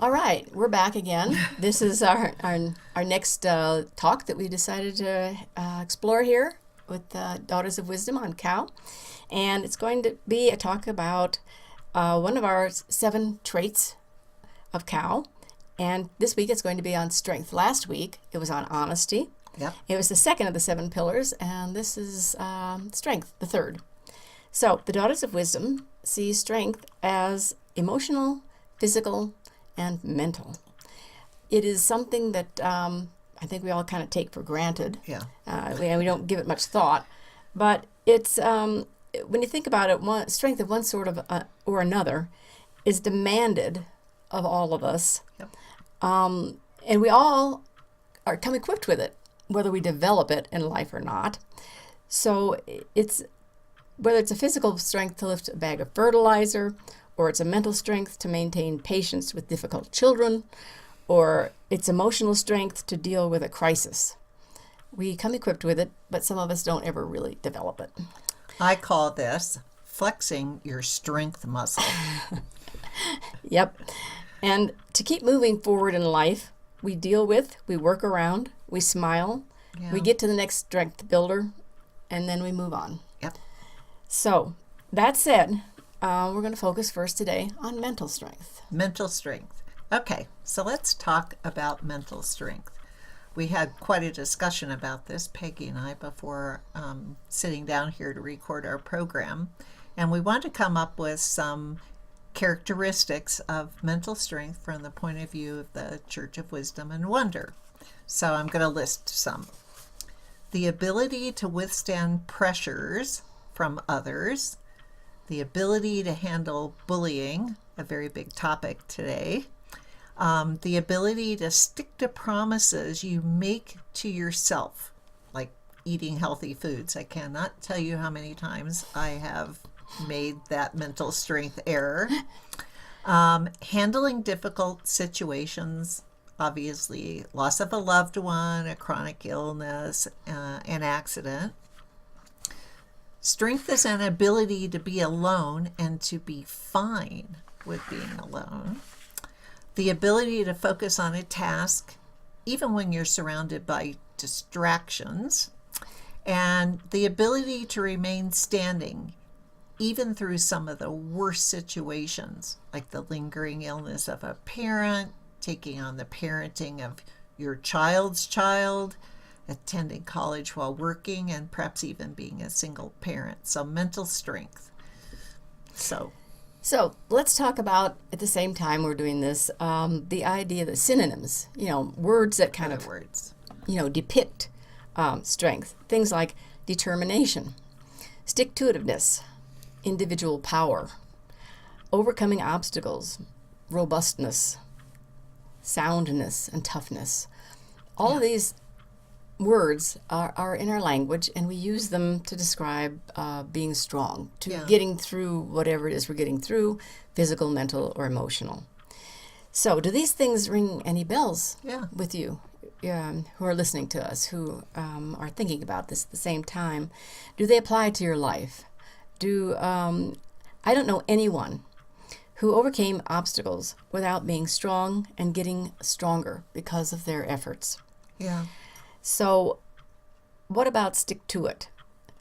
All right, we're back again. This is our next talk that we decided to explore here with Daughters of Wisdom on COWw. And it's going to be a talk about one of our 7 traits of COWw. And this week it's going to be on strength. Last week it was on honesty. Yep. It was the second of the 7 pillars, and this is strength, the third. So the Daughters of Wisdom see strength as emotional, physical, and mental. It is something that I think we all kind of take for granted. Yeah. We don't give it much thought. But it's when you think about it, strength of one sort of or another is demanded of all of us. Yep. And we all are come equipped with it, whether we develop it in life or not. So it's whether it's a physical strength to lift a bag of fertilizer, or it's a mental strength to maintain patience with difficult children, or it's emotional strength to deal with a crisis. We come equipped with it, but some of us don't ever really develop it. I call this flexing your strength muscle. Yep. And to keep moving forward in life, we deal with, we work around, we smile, Yeah. we get to the next strength builder, and then we move on. Yep. So, that said, we're going to focus first today on mental strength. Mental strength. Okay, so let's talk about mental strength. We had quite a discussion about this, Peggy and I, before sitting down here to record our program. And we want to come up with some characteristics of mental strength from the point of view of the Church of Wisdom and Wonder. So I'm going to list some. The ability to withstand pressures from others, the ability to handle bullying, a very big topic today, the ability to stick to promises you make to yourself, like eating healthy foods. I cannot tell you how many times I have made that mental strength error. Handling difficult situations, obviously loss of a loved one, a chronic illness, an accident. Strength is an ability to be alone and to be fine with being alone. The ability to focus on a task, even when you're surrounded by distractions. And the ability to remain standing, even through some of the worst situations, like the lingering illness of a parent, taking on the parenting of your child's child, attending college while working, and perhaps even being a single parent. So mental strength. So let's talk about, at the same time we're doing this, the idea, the synonyms, words that kind of words, depict strength. Things like determination, stick-to-itiveness, individual power, overcoming obstacles, robustness, soundness, and toughness. All of these words are in our language, and we use them to describe being strong, to getting through whatever it is we're getting through, physical, mental, or emotional. So do these things ring any bells with you who are listening to us, who are thinking about this at the same time? Do they apply to your life? I don't know anyone who overcame obstacles without being strong and getting stronger because of their efforts. Yeah. So what about stick to it?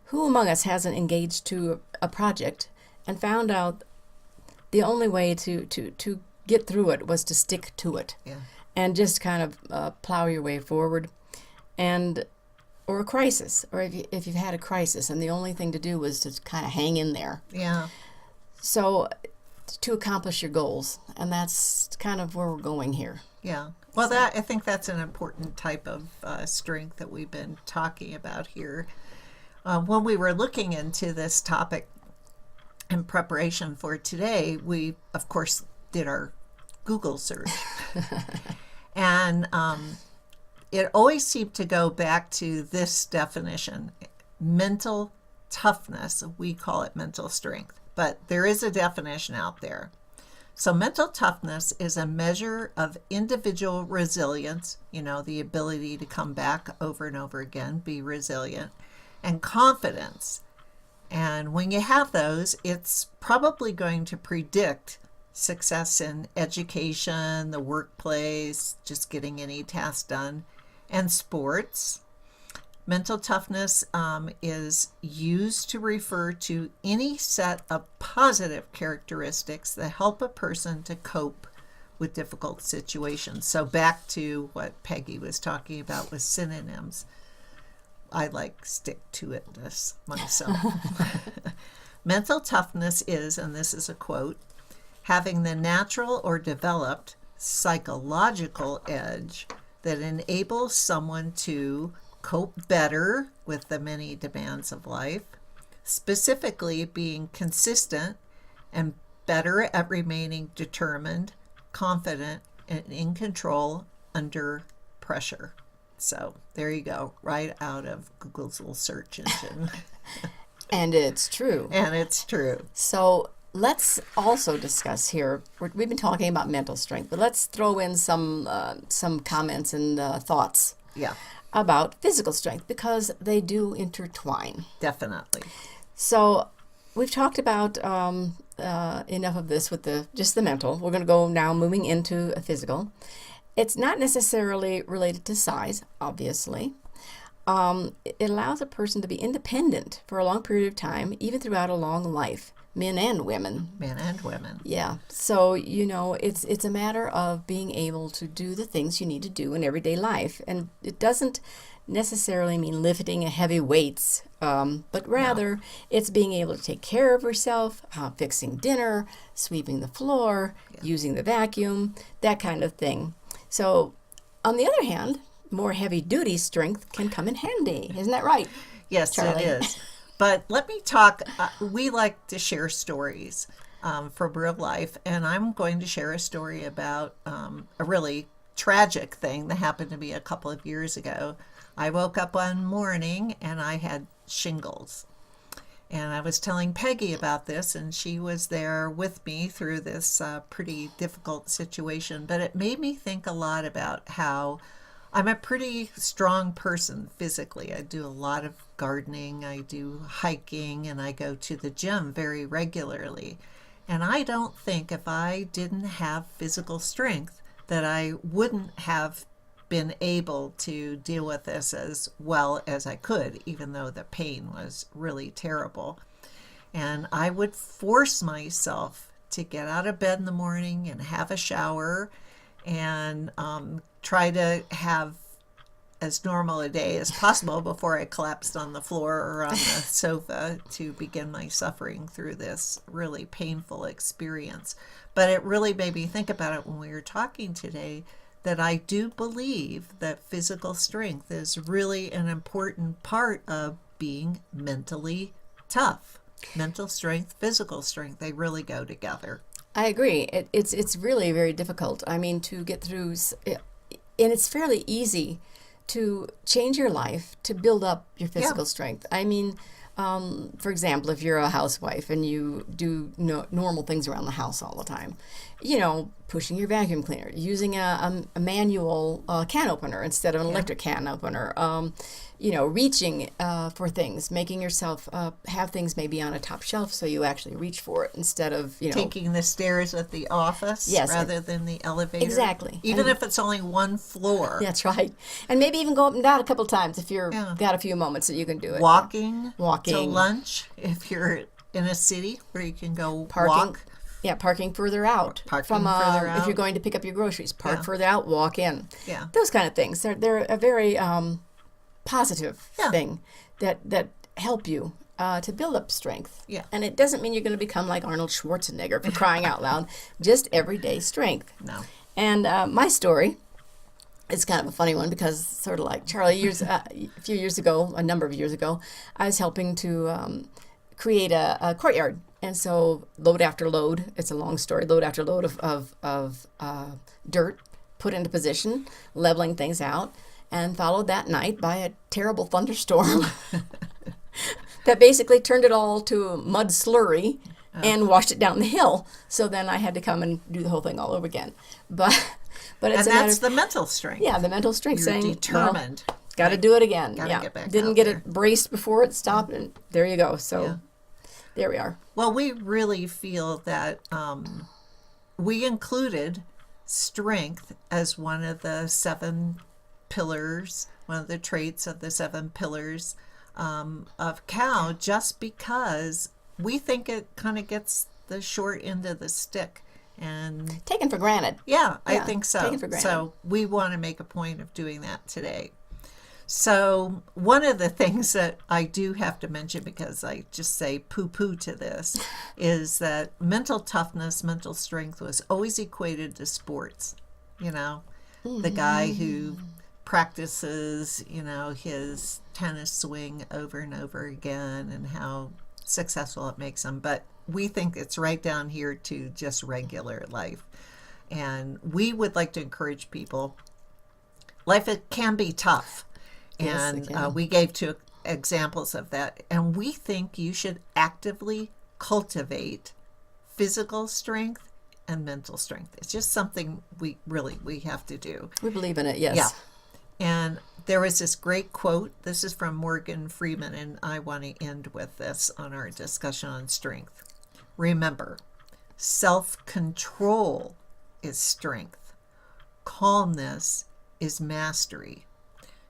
Who among us hasn't engaged to a project and found out the only way to get through it was to stick to it and just kind of plow your way forward? Or a crisis, or if you've had a crisis and the only thing to do was to kind of hang in there. Yeah. So to accomplish your goals, and that's kind of where we're going here. Yeah. Well, I think that's an important type of strength that we've been talking about here. When we were looking into this topic in preparation for today, we, of course, did our Google search. And it always seemed to go back to this definition: mental toughness. We call it mental strength, but there is a definition out there. So mental toughness is a measure of individual resilience, the ability to come back over and over again, be resilient, and confidence. And when you have those, it's probably going to predict success in education, the workplace, just getting any task done, and sports. Mental toughness is used to refer to any set of positive characteristics that help a person to cope with difficult situations. So back to what Peggy was talking about with synonyms. I like stick-to-itness myself. Mental toughness is, and this is a quote, having the natural or developed psychological edge that enables someone to cope better with the many demands of life, specifically being consistent and better at remaining determined, confident, and in control under pressure. So there you go, right out of Google's little search engine. And it's true. And it's true. So let's also discuss here, we've been talking about mental strength, but let's throw in some comments and thoughts Yeah, about physical strength, because they do intertwine. definitely. So we've talked about enough of this with just the mental. We're going to go now moving into a physical. It's not necessarily related to size, obviously. It allows a person to be independent for a long period of time, even throughout a long life, men and women. Men and women. Yeah. So, it's a matter of being able to do the things you need to do in everyday life. And it doesn't necessarily mean lifting heavy weights, but rather it's being able to take care of yourself, fixing dinner, sweeping the floor, using the vacuum, that kind of thing. So, on the other hand, more heavy-duty strength can come in handy. Isn't that right? Yes, Charlie? it is. But let me talk. We like to share stories from real life, and I'm going to share a story about a really tragic thing that happened to me a couple of years ago. I woke up one morning and I had shingles. And I was telling Peggy about this, and she was there with me through this pretty difficult situation. But it made me think a lot about how I'm a pretty strong person physically. I do a lot of gardening, I do hiking, and I go to the gym very regularly. And I don't think if I didn't have physical strength that I wouldn't have been able to deal with this as well as I could, even though the pain was really terrible. And I would force myself to get out of bed in the morning and have a shower and try to have as normal a day as possible before I collapsed on the floor or on the sofa to begin my suffering through this really painful experience. But it really made me think about it when we were talking today, that I do believe that physical strength is really an important part of being mentally tough. Mental strength, physical strength, they really go together. I agree. It's really very difficult. I mean, to get through, and it's fairly easy to change your life to build up your physical strength. I mean, for example, if you're a housewife and you do normal things around the house all the time, pushing your vacuum cleaner, using a manual can opener instead of an electric can opener, reaching for things, making yourself have things maybe on a top shelf so you actually reach for it instead of, taking the stairs at the office rather than the elevator. Exactly. Even if it's only one floor. That's right. And maybe even go up and down a couple of times if you're got a few moments that you can do it. Walking to lunch if you're in a city where you can go walk. Yeah, parking further out. If you're going to pick up your groceries, park further out, walk in. Yeah. Those kind of things. They're a very positive thing that help you to build up strength. Yeah. And it doesn't mean you're going to become like Arnold Schwarzenegger, for crying out loud. Just everyday strength. No. And my story is kind of a funny one because sort of like Charlie, a number of years ago, I was helping to create a courtyard. And so load after load, it's a long story, load after load of dirt put into position, leveling things out, and followed that night by a terrible thunderstorm that basically turned it all to a mud slurry and washed it down the hill. So then I had to come and do the whole thing all over again. But it's that's the mental strength. Yeah, the mental strength. You're determined. Got to do it again. Get back Didn't out get there. it braced before it stopped, and there you go. So there we are. Well, we really feel that we included strength as one of the 7 pillars, one of the traits of the 7 pillars of COWw, just because we think it kind of gets the short end of the stick. And taken for granted. Yeah, I think so. Taken for granted. So we want to make a point of doing that today. So one of the things that I do have to mention, because I just say poo-poo to this, is that mental toughness, mental strength was always equated to sports. You know, the guy who practices, his tennis swing over and over again and how successful it makes him. But we think it's right down here to just regular life. And we would like to encourage people. Life, it can be tough. And we gave 2 examples of that. And we think you should actively cultivate physical strength and mental strength. It's just something we have to do. We believe in it, yes. Yeah. And there was this great quote. This is from Morgan Freeman, and I want to end with this on our discussion on strength. Remember, self-control is strength. Calmness is mastery.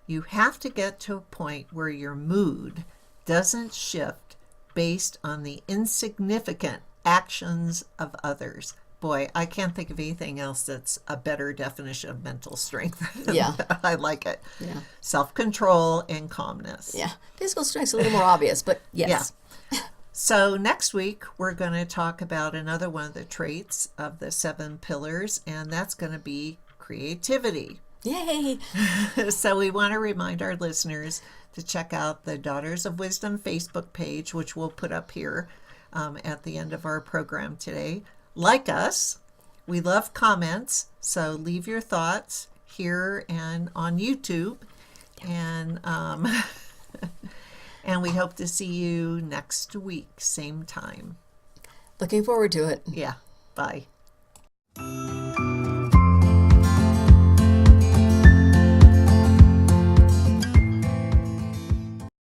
You have to get to a point where your mood doesn't shift based on the insignificant actions of others. Boy, I can't think of anything else that's a better definition of mental strength. Yeah. I like it. Yeah. Self-control and calmness. Yeah. Physical strength's a little more obvious, but yes. Yeah. So next week, we're going to talk about another one of the traits of the 7 pillars, and that's going to be creativity. Yay! So we want to remind our listeners to check out the Daughters of Wisdom Facebook page, which we'll put up here at the end of our program today. Like us, we love comments, so leave your thoughts here and on YouTube. And and we hope to see you next week, same time. Looking forward to it. Yeah. Bye.